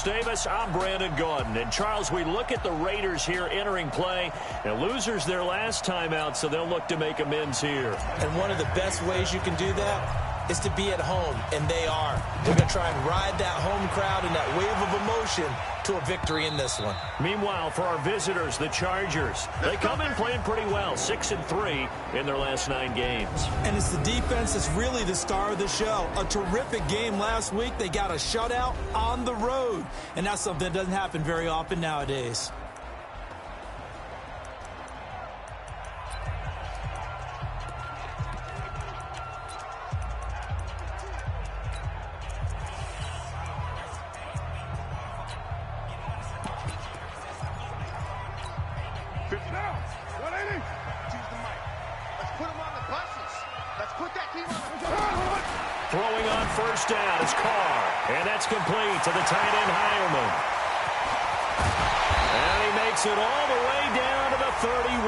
Davis. I'm Brandon Gaudin. And, Charles, we look at the Raiders here entering play. And losers their last time out, so they'll look to make amends here. And one of the best ways you can do that is to be at home, and they are. They're going to try and ride that home crowd and that wave of emotion to a victory in this one. Meanwhile, for our visitors, the Chargers, they come in playing pretty well, 6-3 in their last 9 games. And it's the defense that's really the star of the show. A terrific game last week. They got a shutout on the road, and that's something that doesn't happen very often nowadays. Throwing on first down is Carr. And that's complete to the tight end, Heilman. And he makes it all the way down to the 31.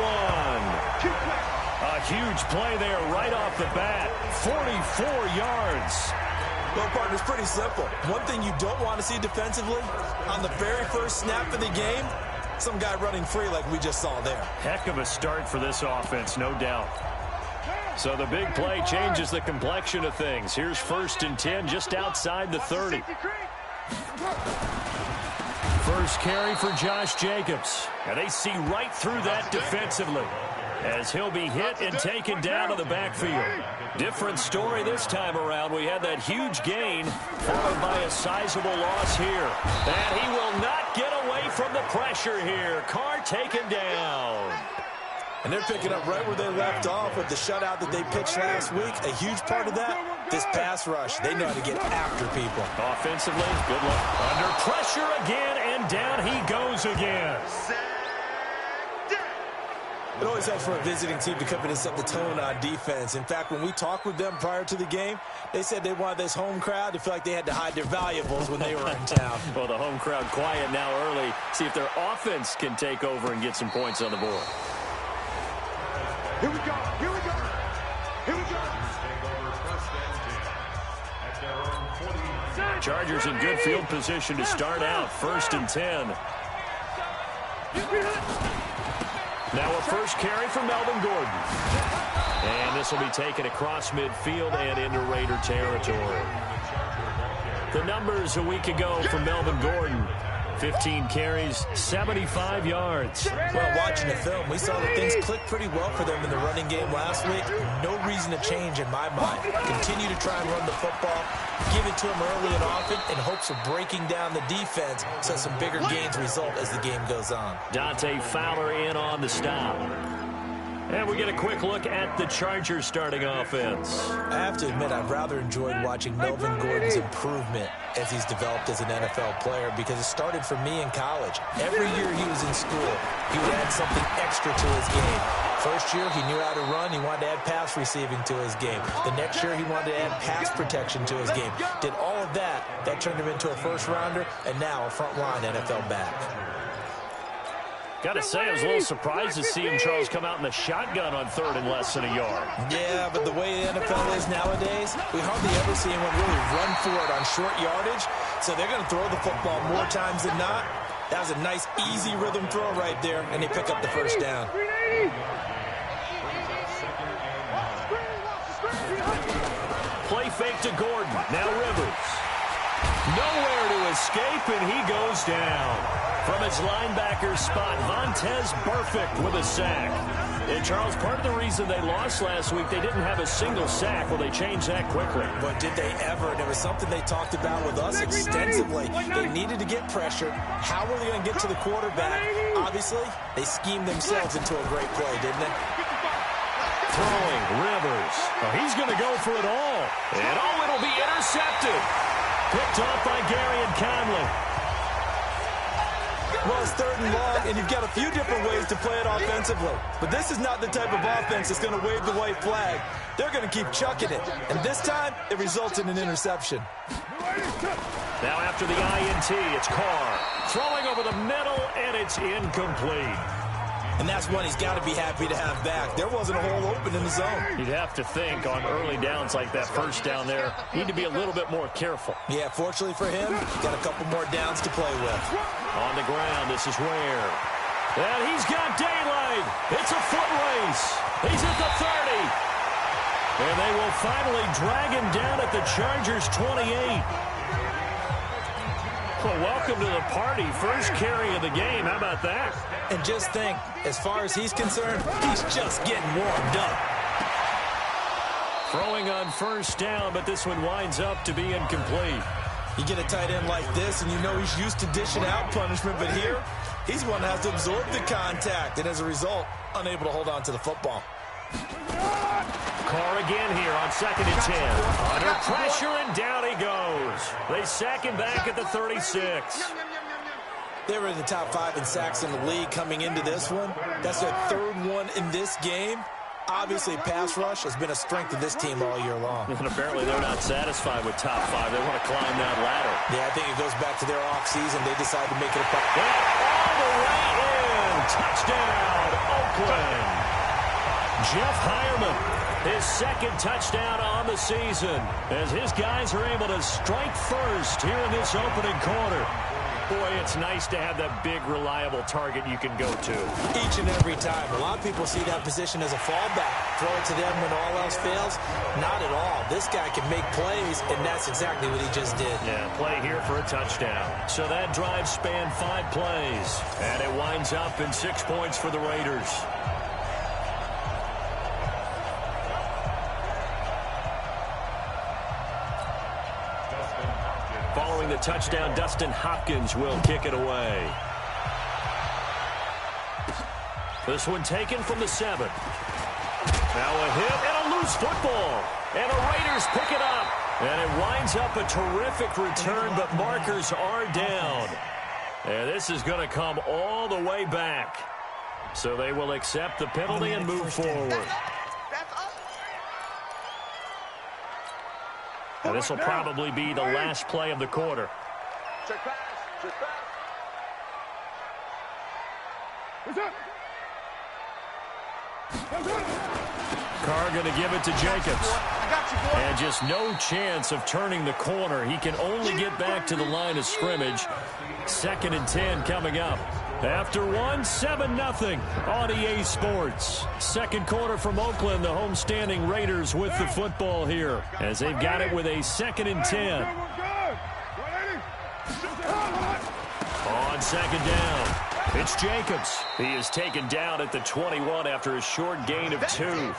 A huge play there right off the bat. 44 yards. Well, partner, it's pretty simple. One thing you don't want to see defensively, on the very first snap of the game, some guy running free like we just saw there. Heck of a start for this offense, no doubt. So the big play changes the complexion of things. Here's 1st and 10 just outside the 30. First carry for Josh Jacobs. And they see right through that defensively as he'll be hit and taken down to the backfield. Different story this time around. We had that huge gain followed by a sizable loss here. And he will not get away from the pressure here. Carr taken down. And they're picking up right where they left off with the shutout that they pitched last week. A huge part of that, this pass rush. They know how to get after people. Offensively, good luck. Under pressure again, and down he goes again. It always helps for a visiting team to come in and set the tone on defense. In fact, when we talked with them prior to the game, they said they wanted this home crowd to feel like they had to hide their valuables when they were in town. Well, the home crowd quiet now early. See if their offense can take over and get some points on the board. Here we go. Here we go. Here we go. Chargers in good field position to start out. 1st and 10. Now a first carry for Melvin Gordon. And this will be taken across midfield and into Raider territory. The numbers a week ago for Melvin Gordon. 15 carries, 75 yards. Well, watching the film, we saw that things clicked pretty well for them in the running game last week. No reason to change in my mind. Continue to try and run the football, give it to them early and often in hopes of breaking down the defense so some bigger gains result as the game goes on. Dante Fowler in on the stop. And we get a quick look at the Chargers starting offense. I have to admit, I've rather enjoyed watching Melvin Gordon's improvement as he's developed as an NFL player because it started for me in college. Every year he was in school, he would add something extra to his game. First year, he knew how to run. He wanted to add pass receiving to his game. The next year, he wanted to add pass protection to his game. Did all of that. That turned him into a first-rounder and now a front-line NFL back. Got to say, I was a little surprised to see him, Charles, come out in the shotgun on 3rd and less than a yard. Yeah, but the way the NFL is nowadays, we hardly ever see anyone really run for it on short yardage. So they're going to throw the football more times than not. That was a nice, easy rhythm throw right there, and they pick up the first down. Play fake to Gordon. Now Rivers. Nowhere to escape, and he goes down. From his linebacker spot, Vontaze Burfict with a sack. And Charles, part of the reason they lost last week, they didn't have a single sack. Well, they changed that quickly. But did they ever? And it was something they talked about with us extensively. They needed to get pressure. How were they going to get to the quarterback? Obviously, they schemed themselves into a great play, didn't they? Throwing, Rivers. Oh, he's going to go for it all. And oh, it'll be intercepted. Picked off by Gary and Conley. Well, it's 3rd and long, and you've got a few different ways to play it offensively. But this is not the type of offense that's going to wave the white flag. They're going to keep chucking it. And this time, it results in an interception. Now after the INT, it's Carr. Throwing over the middle, and it's incomplete. And that's one he's got to be happy to have back. There wasn't a hole open in the zone. You'd have to think on early downs like that first down there, need to be a little bit more careful. Yeah, fortunately for him, got a couple more downs to play with. On the ground, this is Ware. And he's got daylight. It's a foot race. He's at the 30. And they will finally drag him down at the Chargers' 28. Well, welcome to the party. First carry of the game. How about that? And just think, as far as he's concerned, he's just getting warmed up. Throwing on first down, but this one winds up to be incomplete. You get a tight end like this, and you know he's used to dishing out punishment, but here, he's one that has to absorb the contact, and as a result, unable to hold on to the football. Carr again here on 2nd and 10. Under pressure, and down he goes. They sack him back at the 36. They were in the top 5 in sacks in the league coming into this one. That's their 3rd one in this game. Obviously, pass rush has been a strength of this team all year long. And apparently they're not satisfied with top 5. They want to climb that ladder. Yeah, I think it goes back to their offseason. They decided to make it a part. All the way in. Touchdown, Oakland. Jeff Hireman, his 2nd touchdown on the season, as his guys are able to strike first here in this opening quarter. Boy, it's nice to have that big, reliable target you can go to. Each and every time. A lot of people see that position as a fallback. Throw it to them when all else fails. Not at all. This guy can make plays, and that's exactly what he just did. Yeah, play here for a touchdown. So that drive spanned 5 plays, and it winds up in 6 points for the Raiders. Following the touchdown, Dustin Hopkins will kick it away. This one taken from the 7. Now a hit and a loose football. And the Raiders pick it up. And it winds up a terrific return, but markers are down. And this is going to come all the way back. So they will accept the penalty and move forward. And this will probably be the last play of the quarter. Check pass. Check pass. What's up? Carr going to give it to Jacobs. And just no chance of turning the corner. He can only get back to the line of scrimmage. 2nd and 10 coming up. After one, 7-0 on EA Sports. 2nd quarter from Oakland, the homestanding Raiders with the football here, as they've got it with a 2nd and 10. On 2nd down, it's Jacobs. He is taken down at the 21 after a short gain of 2.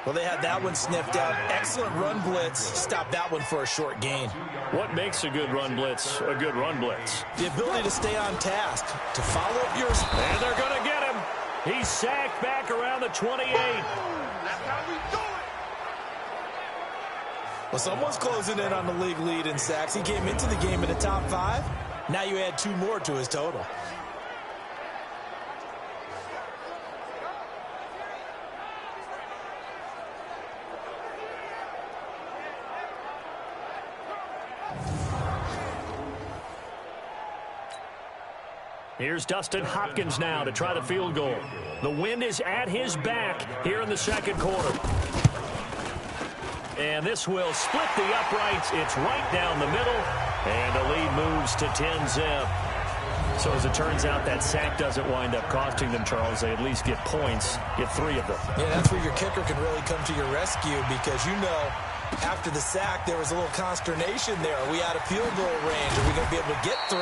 Well, they had that one sniffed out. Excellent run blitz. Stop that one for a short gain. What makes a good run blitz a good run blitz? The ability to stay on task, to follow up yours. And they're going to get him. He's sacked back around the 28. That's how we do it. Well, someone's closing in on the league lead in sacks. He came into the game in the top 5. Now you add 2 more to his total. Here's Dustin Hopkins now to try the field goal. The wind is at his back here in the 2nd quarter. And this will split the uprights. It's right down the middle. And the lead moves to 10-zip. So as it turns out, that sack doesn't wind up costing them, Charles. They at least get points, get 3 of them. Yeah, that's where your kicker can really come to your rescue, because you know after the sack there was a little consternation there. Are we out of field goal range? Are we going to be able to get 3?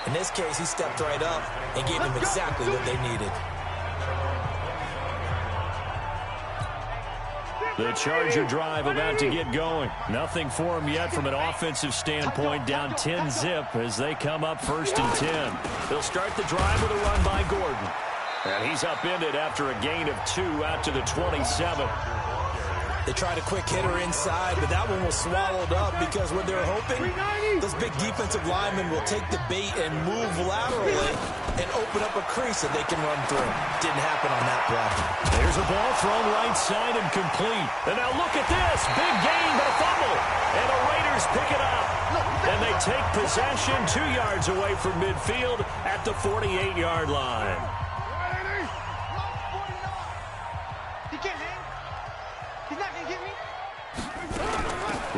In this case, he stepped right up and gave them exactly what they needed. The Charger drive about to get going. Nothing for them yet from an offensive standpoint. Down 10-zip as they come up 1st and 10. They'll start the drive with a run by Gordon. And he's upended after a gain of 2 out to the 27. They tried a quick hitter inside, but that one was swallowed up because what they're hoping, those big defensive linemen will take the bait and move laterally and open up a crease that they can run through. Didn't happen on that play. There's a ball thrown right side and complete. And now look at this. Big gain, but a fumble. And the Raiders pick it up. And they take possession 2 yards away from midfield at the 48-yard line.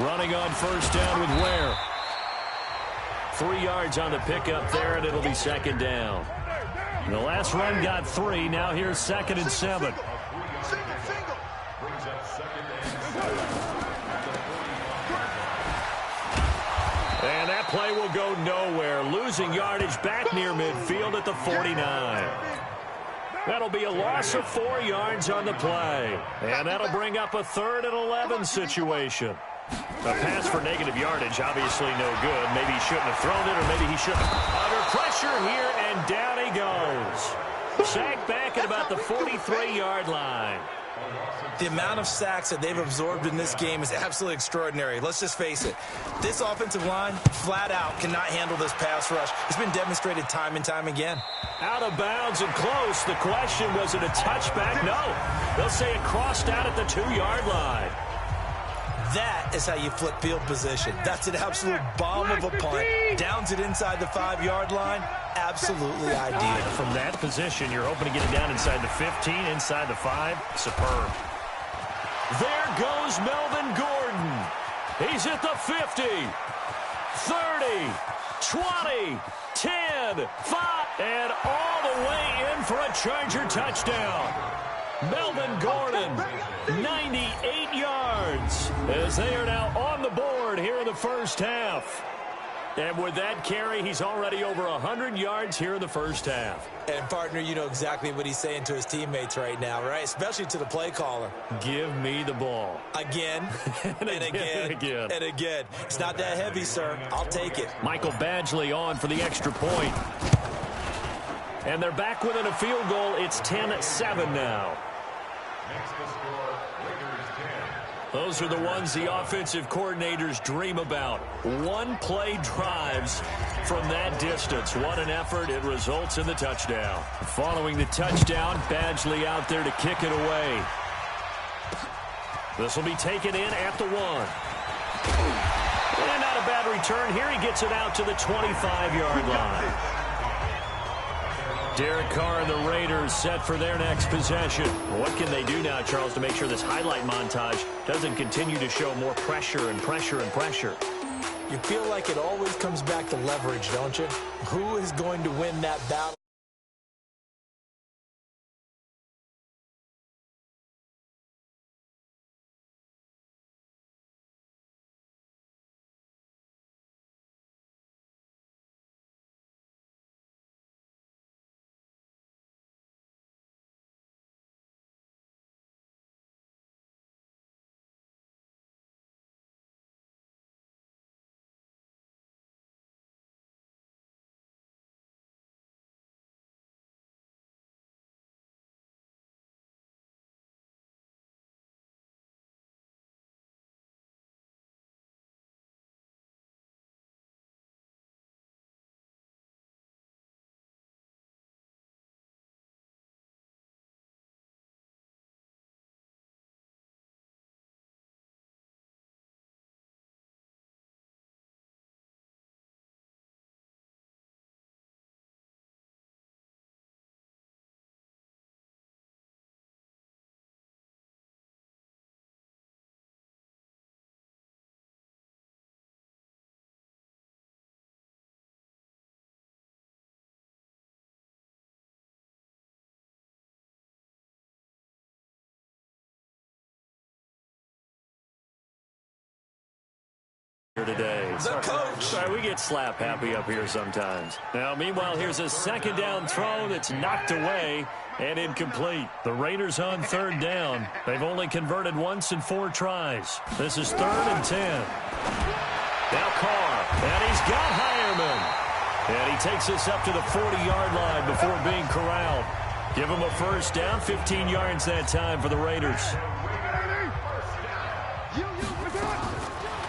Running on first down with Ware. 3 yards on the pickup there, and it'll be second down. The last run got 3. Now here's 2nd and 7. And that play will go nowhere. Losing yardage back near midfield at the 49. That'll be a loss of 4 yards on the play. And that'll bring up a 3rd and 11 situation. A pass for negative yardage, obviously no good. Maybe he shouldn't have thrown it, or maybe he shouldn't. Under pressure here, and down he goes. Sacked back at about the 43-yard line. The amount of sacks that they've absorbed in this game is absolutely extraordinary. Let's just face it. This offensive line, flat out, cannot handle this pass rush. It's been demonstrated time and time again. Out of bounds and close. The question, was it a touchback? No. They'll say it crossed out at the 2-yard line. That is how you flip field position. That's an absolute bomb of a punt. Downs it inside the 5-yard line. Absolutely ideal. From that position, you're hoping to get it down inside the 15, inside the 5. Superb. There goes Melvin Gordon. He's at the 50, 30, 20, 10, 5, and all the way in for a Charger touchdown. Melvin Gordon, 98 yards, as they are now on the board here in the first half. And with that carry, he's already over 100 yards here in the first half. And, partner, you know exactly what he's saying to his teammates right now, right? Especially to the play caller. Give me the ball. Again, and again, and again. It's not that heavy, sir. I'll take it. Michael Badgley on for the extra point. And they're back within a field goal. It's 10-7 now. Those are the ones the offensive coordinators dream about. One-play drives from that distance. What an effort. It results in the touchdown. Following the touchdown, Badgley out there to kick it away. This will be taken in at the 1. And not a bad return here. He gets it out to the 25-yard line. Derek Carr and the Raiders set for their next possession. What can they do now, Charles, to make sure this highlight montage doesn't continue to show more pressure and pressure and pressure? You feel like it always comes back to leverage, don't you? Who is going to win that battle? Today. The coach. Sorry, we get slap happy up here sometimes. Now, meanwhile, here's a second down throw that's knocked away and incomplete. The Raiders on third down. They've only converted once in 4 tries. This is 3rd and 10. Now Carr, and he's got Hireman. And he takes us up to the 40-yard line before being corralled. Give him a first down, 15 yards that time for the Raiders.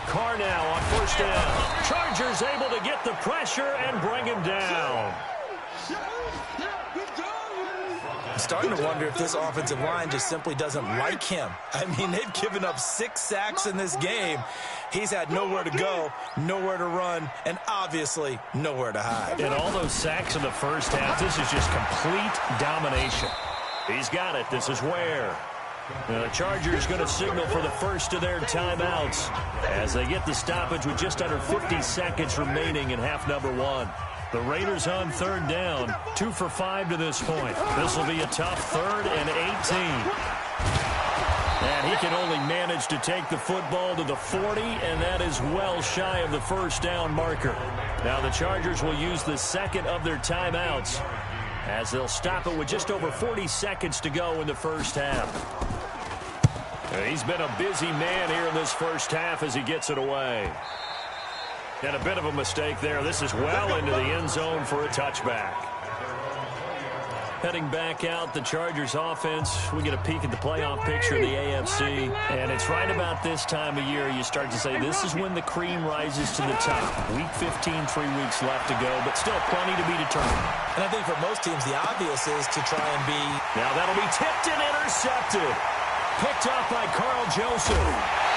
Carr now on first down. Chargers able to get the pressure and bring him down. I'm starting to wonder if this offensive line just simply doesn't like him. I mean, they've given up 6 sacks in this game. He's had nowhere to go, nowhere to run, and obviously nowhere to hide. And all those sacks in the first half, this is just complete domination. He's got it. This is Ware. The Chargers going to signal for the first of their timeouts as they get the stoppage with just under 50 seconds remaining in half number 1. The Raiders on third down, 2 for 5 to this point. This will be a tough 3rd and 18. And he can only manage to take the football to the 40, and that is well shy of the first down marker. Now the Chargers will use the second of their timeouts as they'll stop it with just over 40 seconds to go in the first half. He's been a busy man here in this first half as he gets it away. And a bit of a mistake there. This is well into the end zone for a touchback. Heading back out, the Chargers offense, we get a peek at the playoff picture of the AFC. And it's right about this time of year you start to say this is when the cream rises to the top. Week 15, 3 weeks left to go, but still plenty to be determined. And I think for most teams, the obvious is to try and be... Now that'll be tipped and intercepted. Picked up by Carl Joseph.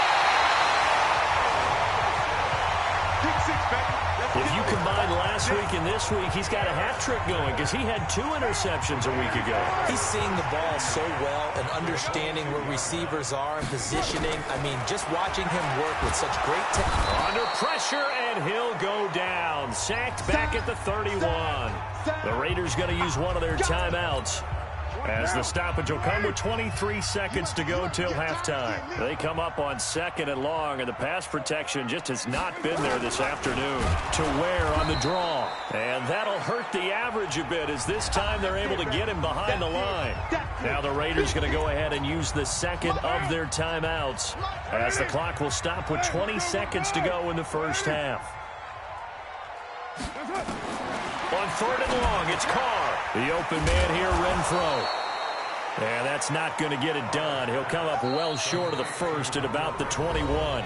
If you combine last week and this week, he's got a hat trick going because he had 2 interceptions a week ago. He's seeing the ball so well and understanding where receivers are and positioning. I mean, just watching him work with such great talent. Under pressure, and he'll go down. Sacked back at the 31. The Raiders going to use one of their timeouts as the stoppage will come with 23 seconds to go till halftime. They come up on 2nd and long, and the pass protection just has not been there this afternoon. To Ware on the draw. And that'll hurt the average a bit as this time they're able to get him behind the line. Now the Raiders going to go ahead and use the second of their timeouts as the clock will stop with 20 seconds to go in the first half. On 3rd and long, it's Carr. The open man here, Renfro. And that's not going to get it done. He'll come up well short of the first at about the 21.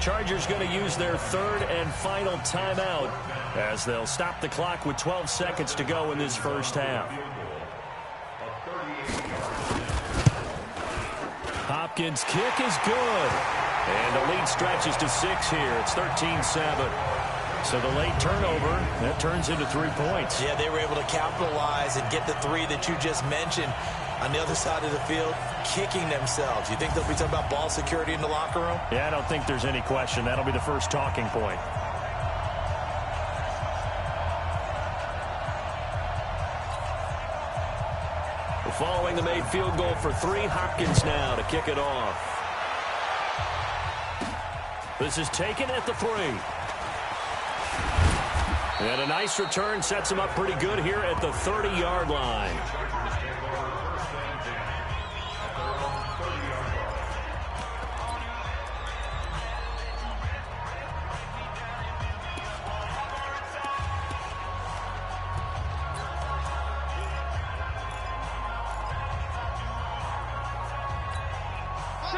Chargers going to use their 3rd and final timeout as they'll stop the clock with 12 seconds to go in this first half. Hopkins' kick is good. And the lead stretches to 6 here. It's 13-7. So the late turnover, that turns into 3 points. Yeah, they were able to capitalize and get the 3 that you just mentioned on the other side of the field, kicking themselves. You think they'll be talking about ball security in the locker room? Yeah, I don't think there's any question. That'll be the first talking point. Following the made field goal for 3, Hopkins now to kick it off. This is taken at the 3. And a nice return sets him up pretty good here at the 30-yard line.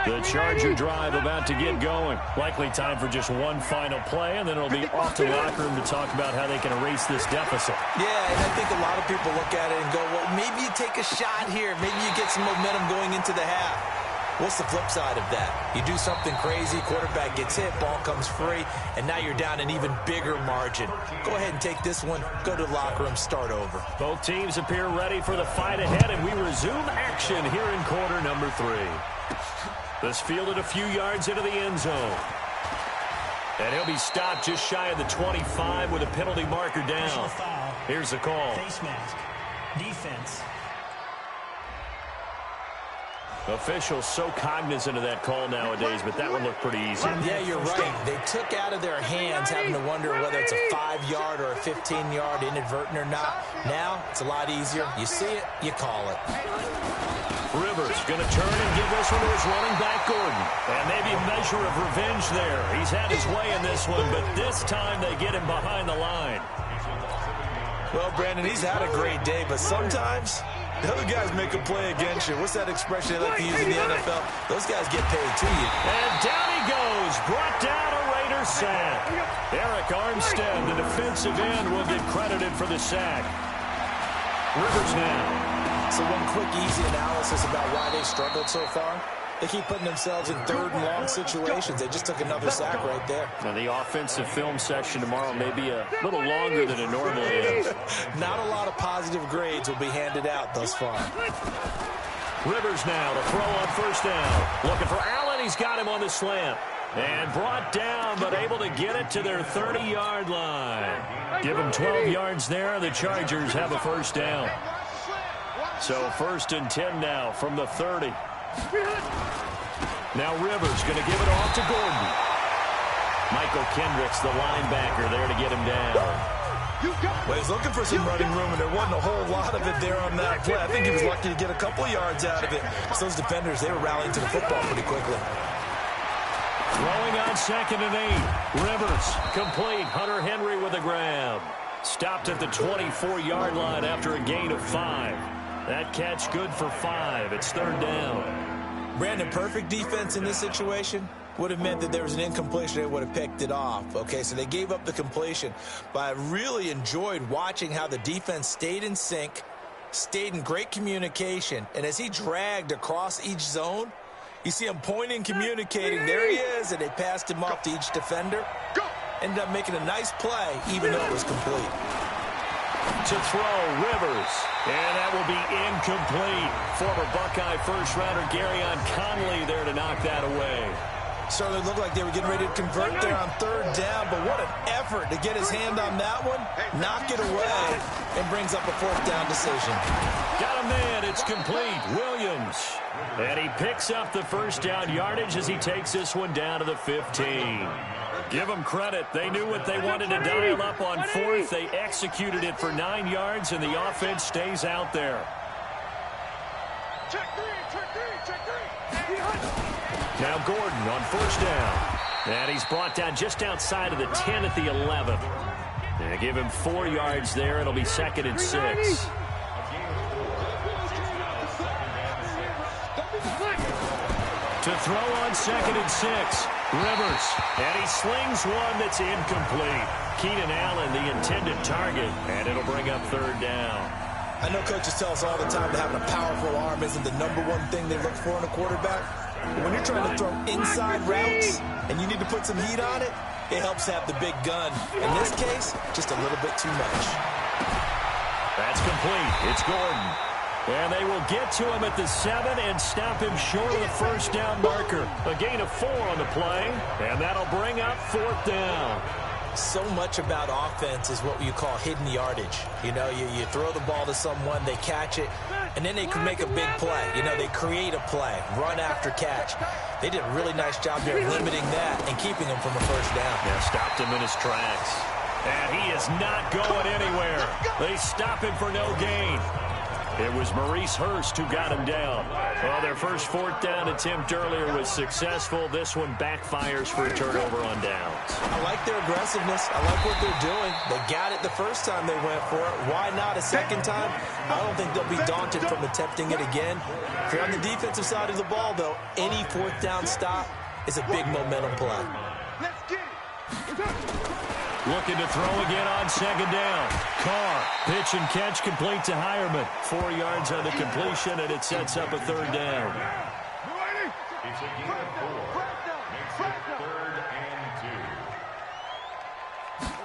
The Charger drive about to get going. Likely time for just one final play, and then it'll be off to the locker room to talk about how they can erase this deficit. Yeah, and I think a lot of people look at it and go, well, maybe you take a shot here. Maybe you get some momentum going into the half. What's the flip side of that? You do something crazy, quarterback gets hit, ball comes free, and now you're down an even bigger margin. Go ahead and take this one, go to the locker room, start over. Both teams appear ready for the fight ahead, and we resume action here in quarter number 3. This fielded a few yards into the end zone. And he'll be stopped just shy of the 25 with a penalty marker down. Here's the call. Face mask. Defense. Officials so cognizant of that call nowadays, but that one looked pretty easy. Yeah, you're right. They took out of their hands having to wonder whether it's a 5-yard or a 15-yard inadvertent or not. Now, it's a lot easier. You see it, you call it. Rivers going to turn and give this one to his running back, Gordon. And maybe a measure of revenge there. He's had his way in this one, but this time they get him behind the line. Well, Brandon, he's had a great day, but sometimes the other guys make a play against you. What's that expression they like to use in the NFL? Those guys get paid to you. And down he goes. Brought down a Raider sack. Eric Armstead, the defensive end, will get credited for the sack. Rivers now. So one quick, easy analysis about why they struggled so far. They keep putting themselves in 3rd and long situations. They just took another sack right there. Now the offensive film session tomorrow may be a little longer than it normally is. Not a lot of positive grades will be handed out thus far. Rivers now to throw on first down. Looking for Allen. He's got him on the slant. And brought down, but able to get it to their 30-yard line. Give them 12 yards there. The Chargers have a first down. So 1st and 10 now from the 30. Now Rivers going to give it off to Gordon. Michael Kendricks, the linebacker, there to get him down. Well, he's looking for some running room, and there wasn't a whole lot of it there on that play. I think he was lucky to get a couple of yards out of it. So those defenders, they were rallying to the football pretty quickly. Throwing on 2nd and 8. Rivers complete. Hunter Henry with a grab. Stopped at the 24-yard line after a gain of 5. That catch good for 5. It's 3rd down. Brandon, perfect defense in this situation would have meant that there was an incompletion. They would have picked it off. Okay, so they gave up the completion. But I really enjoyed watching how the defense stayed in sync, stayed in great communication. And as he dragged across each zone, you see him pointing, communicating. There he is, and they passed him off to each defender. Ended up making a nice play, even though it was complete. To throw, Rivers. And that will be incomplete. Former Buckeye first-rounder Garyon Conley there to knock that away. Certainly looked like they were getting ready to convert there on 3rd down, but what an effort to get his hand on that one, knock it away, and brings up a 4th down decision. Got a man, it's complete. Williams. And he picks up the first down yardage as he takes this one down to the 15. Give them credit. They knew what they wanted to dial up on 4th. They executed it for 9 yards, and the offense stays out there. Check three. Now Gordon on first down. And he's brought down just outside of the 10 at the 11. They give him 4 yards there. It'll be 2nd and 6. To throw on 2nd and 6. Rivers. And he slings one that's incomplete. Keenan Allen, the intended target. And it'll bring up 3rd down. I know coaches tell us all the time that having a powerful arm isn't the #1 thing they look for in a quarterback. But when you're trying to throw inside routes and you need to put some heat on it, it helps have the big gun. In this case, just a little bit too much. That's complete. It's Gordon. And they will get to him at the 7 and stop him short of the first down marker. A gain of 4 on the play, and that'll bring up 4th down. So much about offense is what you call hidden yardage. You know, you throw the ball to someone, they catch it, and then they can make a big play. You know, they create a play, run after catch. They did a really nice job there limiting that and keeping him from a first down. Yeah, stopped him in his tracks. And he is not going anywhere. They stop him for no gain. It was Maurice Hurst who got him down. Well, their first 4th down attempt earlier was successful. This one backfires for a turnover on downs. I like their aggressiveness. I like what they're doing. They got it the first time they went for it. Why not a second time? I don't think they'll be daunted from attempting it again. If you're on the defensive side of the ball, though, any 4th down stop is a big momentum play. Let's get it. Looking to throw again on 2nd down. Carr, pitch and catch complete to Hireman. 4 yards on the completion, and it sets up a 3rd down. It's a gain of 4. Makes it 3rd and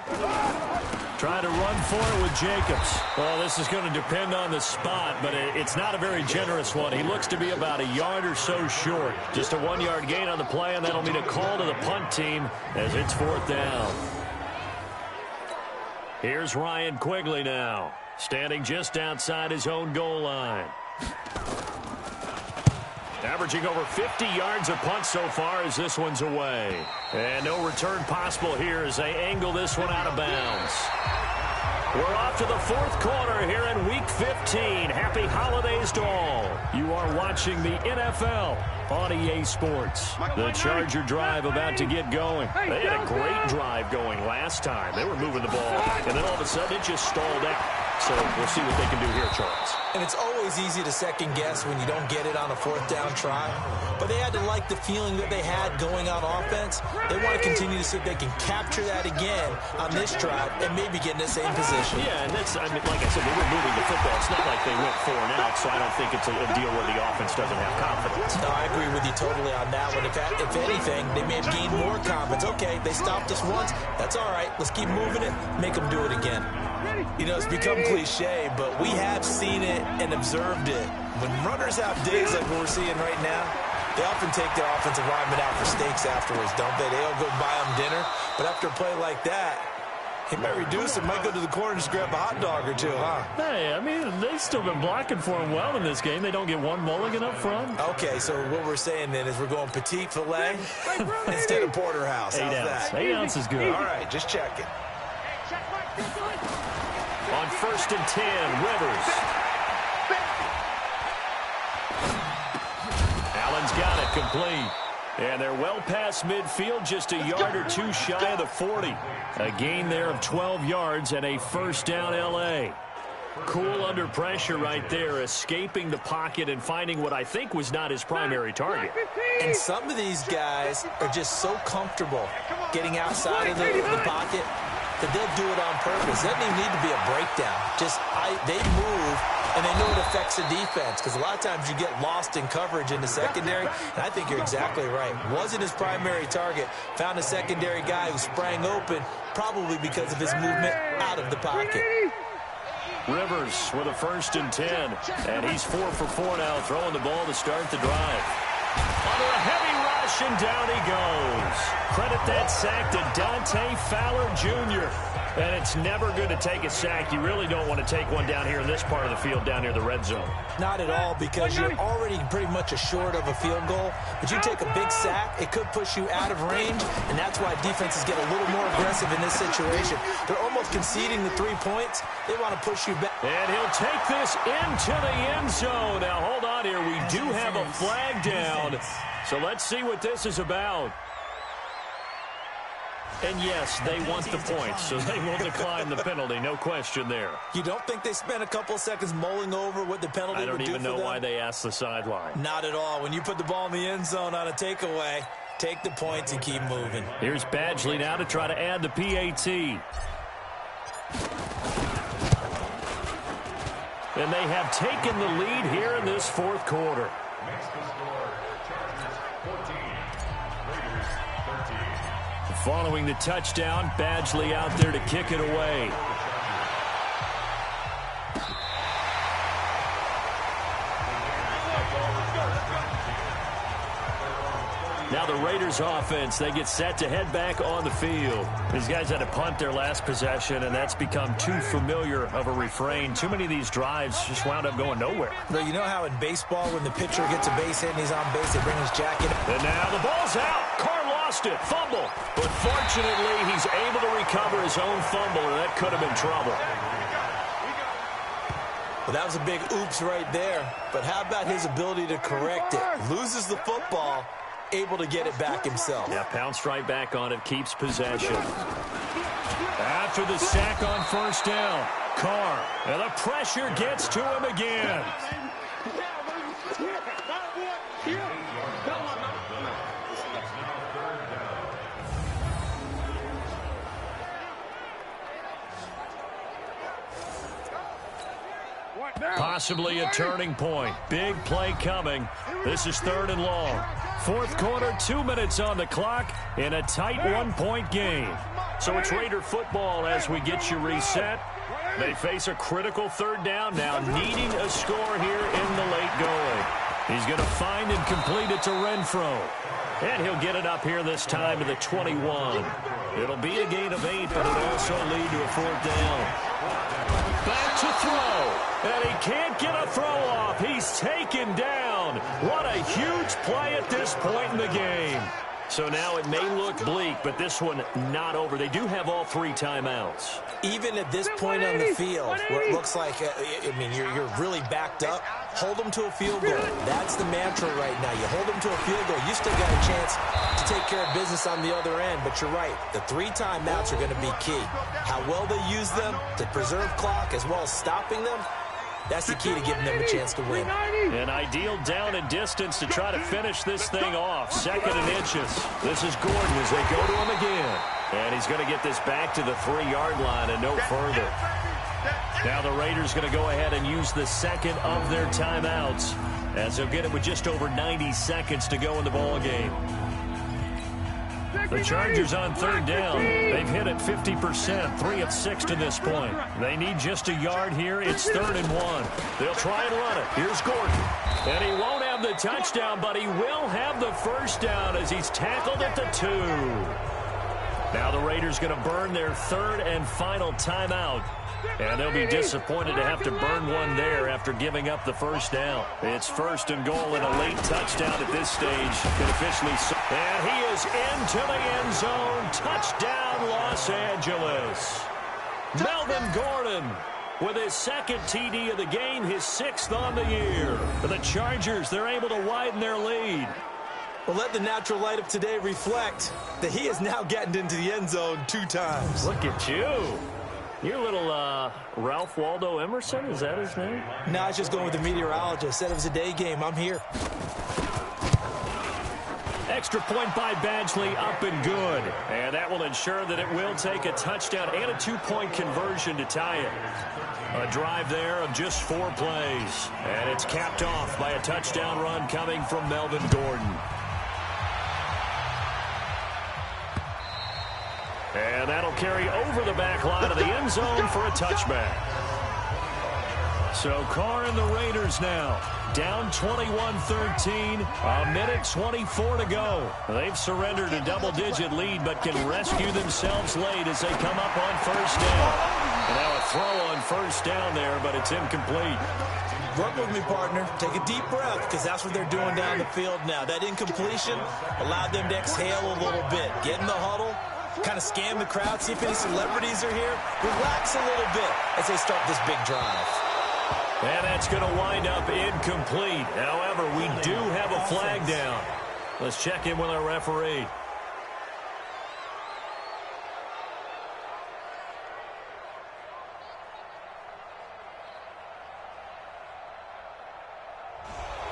2. Trying to run for it with Jacobs. Well, this is going to depend on the spot, but it's not a very generous one. He looks to be about a yard or so short. Just a 1-yard gain on the play, and that'll mean a call to the punt team as it's 4th down. Here's Ryan Quigley now, standing just outside his own goal line. Averaging over 50 yards a punt so far as this one's away. And no return possible here as they angle this one out of bounds. We're off to the 4th quarter here in Week 15. Happy holidays to all. You are watching the NFL on EA Sports. The Charger drive about to get going. They had a great drive going last time. They were moving the ball, and then all of a sudden it just stalled out. So we'll see what they can do here, Charles. And it's always easy to second guess when you don't get it on a 4th down try. But they had to like the feeling that they had going on offense. They want to continue to see if they can capture that again on this drive and maybe get in the same position. Yeah, and that's, I mean, like I said, they were moving the football. It's not like they went 4 and out, so I don't think it's a deal where the offense doesn't have confidence. No, I agree with you totally on that one. If anything, they may have gained more confidence. Okay, they stopped us once. That's all right. Let's keep moving it. Make them do it again. You know, it's become cliche, but we have seen it and observed it. When runners have days like what we're seeing right now, they often take their offensive linemen out for steaks afterwards, don't they? They'll go buy them dinner, but after a play like that, he might reduce it, might go to the corner and just grab a hot dog or two, huh? Hey, I mean, they've still been blocking for him well in this game. They don't get one mulligan up front. Okay, so what we're saying then is we're going petite filet instead of porterhouse. How's that? 8 ounce is good. All right, just checking. On 1st and 10, Rivers. Allen's got it complete. And they're well past midfield, just a yard or two shy of the 40. A gain there of 12 yards and a first down L.A. Cool under pressure right there, escaping the pocket and finding what I think was not his primary target. And some of these guys are just so comfortable getting outside of the pocket that they'll do it on purpose. It doesn't even need to be a breakdown. They move, and they know it affects the defense, because a lot of times you get lost in coverage in the secondary, and I think you're exactly right. Wasn't his primary target. Found a secondary guy who sprang open, probably because of his movement out of the pocket. Rivers with a 1st and 10, and he's 4 for 4 now, throwing the ball to start the drive. Under a heavy rush, and down he goes. Credit that sack to Dante Fowler Jr. And it's never good to take a sack. You really don't want to take one down here in this part of the field, down near the red zone. Not at all, because you're already pretty much assured of a field goal. But you take a big sack, it could push you out of range, and that's why defenses get a little more aggressive in this situation. They're almost conceding the 3 points. They want to push you back. And he'll take this into the end zone. Now, hold on here. We do have a flag down. So let's see what this is about. And yes, they want the points, so they will decline the penalty. No question there. You don't think they spent a couple seconds mulling over what the penalty would do for them? I don't even know why they asked the sideline. Not at all. When you put the ball in the end zone on a takeaway, take the points and keep moving. Here's Badgley now to try to add the PAT. And they have taken the lead here in this 4th quarter. Following the touchdown, Badgley out there to kick it away. Now the Raiders offense, they get set to head back on the field. These guys had to punt their last possession, and that's become too familiar of a refrain. Too many of these drives just wound up going nowhere. Well, you know how in baseball when the pitcher gets a base hit and he's on base, they bring his jacket. And now the ball's out. Carr lost it. Fumble. But fortunately, he's able to recover his own fumble, and that could have been trouble. Well, that was a big oops right there. But how about his ability to correct it? Loses the football, able to get it back himself. Yeah, pounced right back on it, keeps possession. After the sack on 1st down, Carr, and the pressure gets to him again. Possibly a turning point. Big play coming. This is 3rd and long. 4th quarter, 2 minutes on the clock in a tight 1-point game. So it's Raider football as we get you reset. They face a critical 3rd down now, needing a score here in the late going. He's going to find and complete it to Renfro. And he'll get it up here this time to the 21. It'll be a gain of 8, but it'll also lead to a 4th down. Back to throw. And he can't get a throw off. He's taken down. What a huge play at this point in the game. So now it may look bleak, but this one not over. They do have all 3 timeouts. Even at this point on the field, where it looks like, you're really backed up, hold them to a field goal. That's the mantra right now. You hold them to a field goal. You still got a chance to take care of business on the other end, but you're right. The 3 timeouts are going to be key. How well they use them to preserve clock as well as stopping them, that's the key to giving them a chance to win. An ideal down and distance to try to finish this thing off. 2nd and inches. This is Gordon as they go to him again. And he's going to get this back to the 3-yard line and no further. Now the Raiders going to go ahead and use the 2nd of their timeouts as they'll get it with just over 90 seconds to go in the ball game. The Chargers on third down. They've hit it 50%, 3 of 6 to this point. They need just a yard here. It's 3rd and 1. They'll try and run it. Here's Gordon. And he won't have the touchdown, but he will have the first down as he's tackled at the 2. Now the Raiders going to burn their 3rd and final timeout. And they'll be disappointed to have to burn one there after giving up the first down. It's 1st and goal and a late touchdown at this stage. Can officially... And he is into the end zone. Touchdown, Los Angeles. Melvin Gordon with his 2nd TD of the game, his 6th on the year. For the Chargers, they're able to widen their lead. Well, let the natural light of today reflect that he has now gotten into the end zone 2 times. Look at you. You're a little Ralph Waldo Emerson, is that his name? No, I was just going with the meteorologist. Said it was a day game. I'm here. Extra point by Badgley, up and good. And that will ensure that it will take a touchdown and a 2-point conversion to tie it. A drive there of just 4 plays. And it's capped off by a touchdown run coming from Melvin Gordon. And that'll carry over the back line of the end zone for a touchback. So Carr and the Raiders now down 21-13, a minute 24 to go. They've surrendered a double-digit lead, but can rescue themselves late as they come up on first down. And now a throw on first down there, but it's incomplete. Work with me, partner. Take a deep breath, because that's what they're doing down the field now. That incompletion allowed them to exhale a little bit. Get in the huddle, kind of scan the crowd, see if any celebrities are here. Relax a little bit as they start this big drive. And that's going to wind up incomplete. However, we do have a flag down. Let's check in with our referee.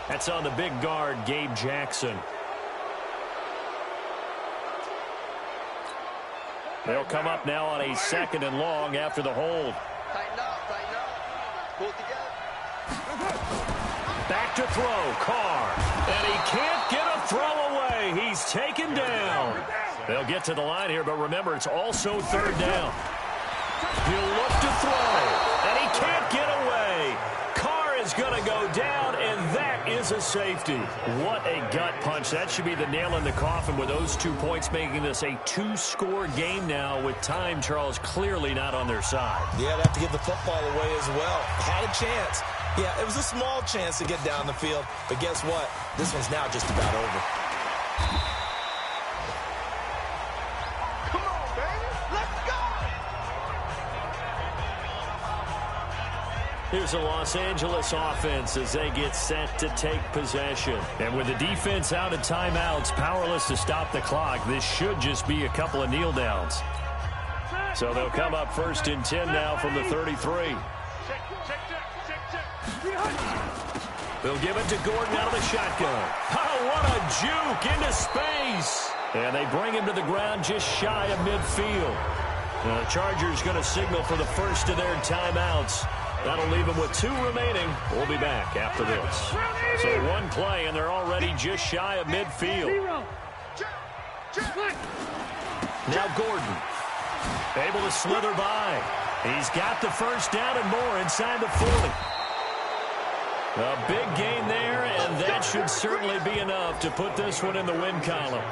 That's on the big guard, Gabe Jackson. They'll come up now on a 2nd and long after the hold. Tighten up, pull together. Back to throw, Carr. And he can't get a throw away. He's taken down. They'll get to the line here, but remember, it's also 3rd down. He'll look to throw, and he can't get away. Carr is going to go down, and that is a safety. What a gut punch. That should be the nail in the coffin with those 2 points, making this a 2-score game now with time, Charles, clearly not on their side. Yeah, they have to give the football away as well. Had a chance. Yeah, it was a small chance to get down the field, but guess what? This one's now just about over. Come on, baby. Let's go. Here's a Los Angeles offense as they get set to take possession. And with the defense out of timeouts, powerless to stop the clock, this should just be a couple of kneel downs. So they'll come up 1st and 10 now from the 33. They'll give it to Gordon out of the shotgun. Oh, what a juke into space. And they bring him to the ground just shy of midfield. Now, the Chargers going to signal for the first of their timeouts. That'll leave them with 2 remaining. We'll be back after this. So 1 play, and they're already just shy of midfield. Now Gordon, able to slither by. He's got the first down and more inside the 40. A big gain there, and that should certainly be enough to put this one in the win column.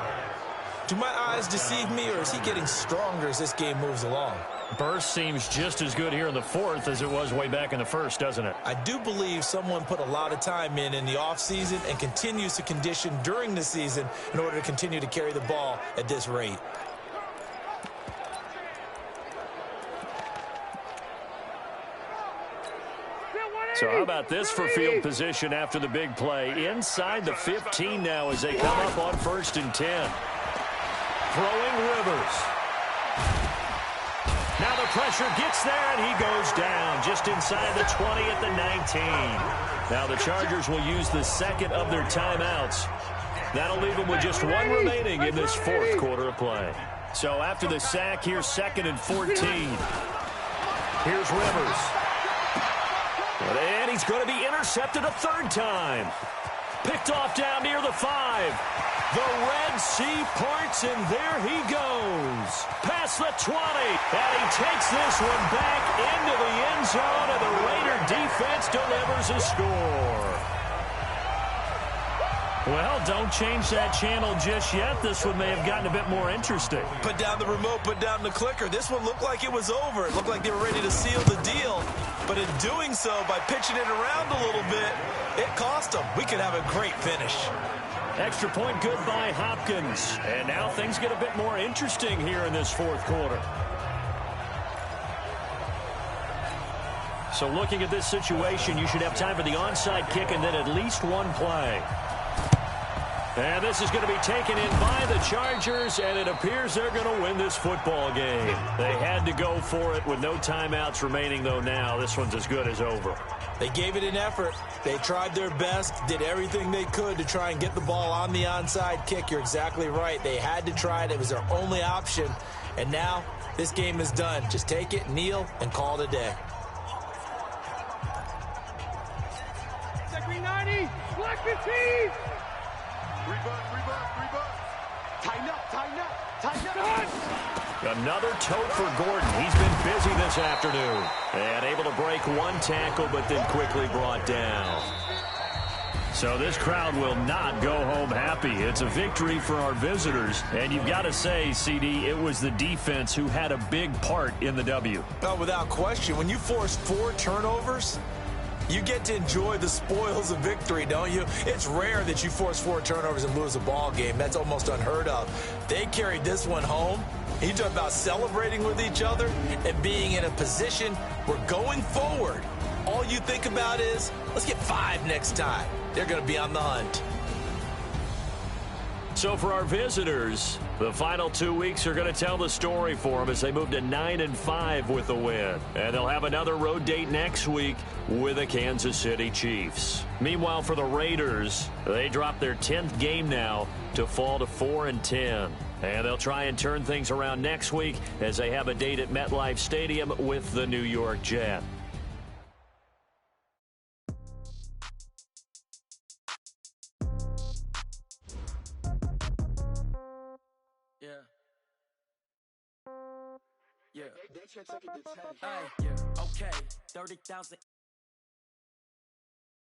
Do my eyes deceive me, or is he getting stronger as this game moves along? Burst seems just as good here in the 4th as it was way back in the 1st, doesn't it? I do believe someone put a lot of time in the offseason and continues to condition during the season in order to continue to carry the ball at this rate. So how about this for field position after the big play? Inside the 15 now as they come up on 1st and 10. Throwing Rivers. Now the pressure gets there, and he goes down just inside the 20 at the 19. Now the Chargers will use the 2nd of their timeouts. That'll leave them with just 1 remaining in this 4th quarter of play. So after the sack, here's 2nd and 14. Here's Rivers. And he's going to be intercepted a 3rd time. Picked off down near the 5. The Red Sea parts, and there he goes. Past the 20. And he takes this one back into the end zone, and the Raider defense delivers a score. Well, don't change that channel just yet. This one may have gotten a bit more interesting. Put down the remote, put down the clicker. This one looked like it was over. It looked like they were ready to seal the deal. But in doing so, by pitching it around a little bit, it cost them. We could have a great finish. Extra point good by Hopkins. And now things get a bit more interesting here in this fourth quarter. So looking at this situation, you should have time for the onside kick and then at least one play. And this is going to be taken in by the Chargers, and it appears they're going to win this football game. They had to go for it with no timeouts remaining, though now. This one's as good as over. They gave it an effort. They tried their best, did everything they could to try and get the ball on the onside kick. You're exactly right. They had to try it. It was their only option. And now this game is done. Just take it, kneel, and call it a day. Second 90, black 15. Rebound. Tighten up. Another tote for Gordon. He's been busy this afternoon. And able to break one tackle, but then quickly brought down. So this crowd will not go home happy. It's a victory for our visitors. And you've got to say, CD, it was the defense who had a big part in the W. Oh, without question. When you force 4 turnovers, you get to enjoy the spoils of victory, don't you? It's rare that you force 4 turnovers and lose a ball game. That's almost unheard of. They carried this one home. You talk about celebrating with each other and being in a position where going forward, all you think about is, let's get 5 next time. They're going to be on the hunt. So for our visitors, the final 2 weeks are going to tell the story for them as they move to 9-5 with the win. And they'll have another road date next week with the Kansas City Chiefs. Meanwhile, for the Raiders, they drop their 10th game now to fall to 4-10. And they'll try and turn things around next week as they have a date at MetLife Stadium with the New York Jets. Yeah. Okay, 30,000